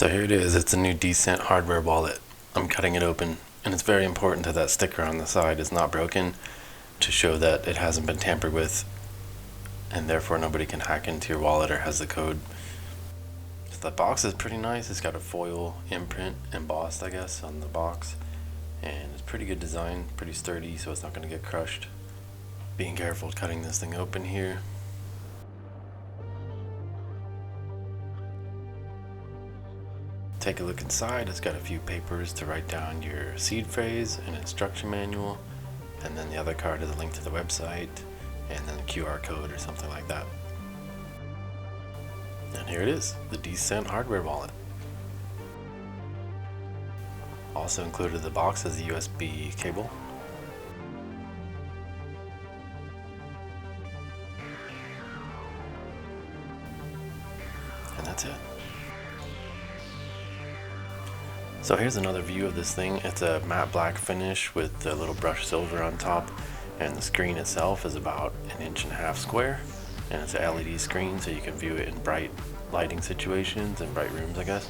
So here it is, it's a new Dcent hardware wallet. I'm cutting it open, and it's very important that that sticker on the side is not broken to show that it hasn't been tampered with, and therefore nobody can hack into your wallet or has the code. So the box is pretty nice. It's got a foil imprint embossed, I guess, on the box, and it's pretty good design, pretty sturdy, so it's not going to get crushed. Being careful cutting this thing open here. Take a look inside. It's got a few papers to write down your seed phrase, an instruction manual, and then the other card is a link to the website, and then a QR code or something like that. And here it is, the Dcent hardware wallet. Also included in the box is the USB cable. And that's it. So here's another view of this thing. It's a matte black finish with a little brushed silver on top, and the screen itself is about 1.5 inches square, and it's an LED screen, so you can view it in bright lighting situations and bright rooms, I guess.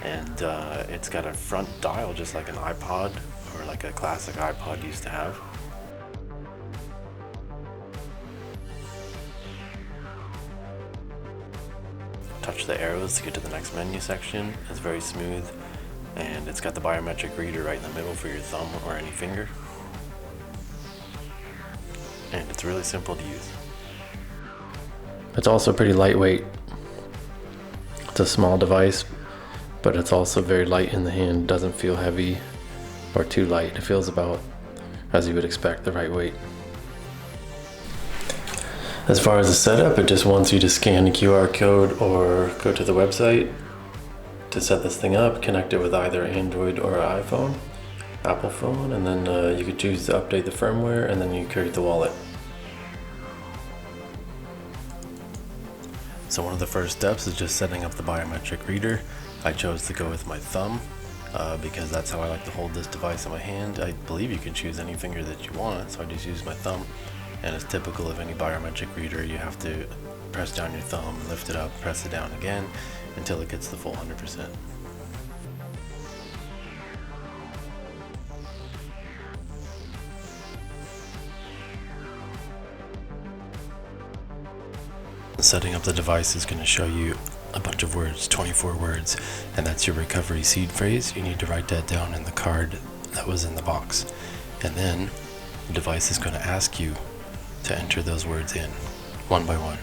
And it's got a front dial just like an iPod, or like a classic iPod used to have. Touch the arrows to get to the next menu section. It's very smooth. And it's got the biometric reader right in the middle for your thumb or any finger. And it's really simple to use. It's also pretty lightweight. It's a small device, but it's also very light in the hand. It doesn't feel heavy or too light. It feels about, as you would expect, the right weight. As far as the setup, it just wants you to scan the QR code or go to the website to set this thing up, connect it with either Android or iPhone, Apple phone, and then you could choose to update the firmware, and then you create the wallet. So one of the first steps is just setting up the biometric reader. I chose to go with my thumb because that's how I like to hold this device in my hand. I believe you can choose any finger that you want, so I just use my thumb. And it's typical of any biometric reader, you have to press down your thumb, lift it up, press it down again until it gets the full 100%. Setting up the device is going to show you a bunch of words, 24 words, and that's your recovery seed phrase. You need to write that down in the card that was in the box. And then the device is going to ask you to enter those words in, one by one.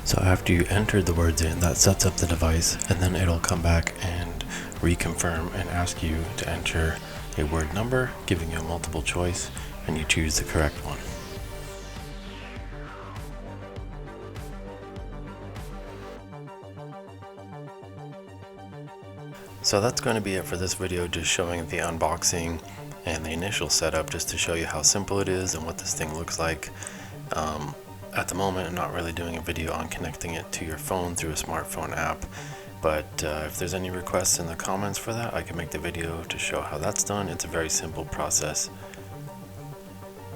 So after you enter the words in, that sets up the device, and then it'll come back and reconfirm and ask you to enter a word number, giving you a multiple choice, and you choose the correct one. So that's going to be it for this video, just showing the unboxing and the initial setup, just to show you how simple it is and what this thing looks like. At the moment, I'm not really doing a video on connecting it to your phone through a smartphone app, but if there's any requests in the comments for that, I can make the video to show how that's done. It's a very simple process.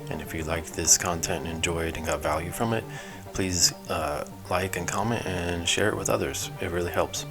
And if you like this content and enjoyed and got value from it, please like and comment and share it with others. It really helps.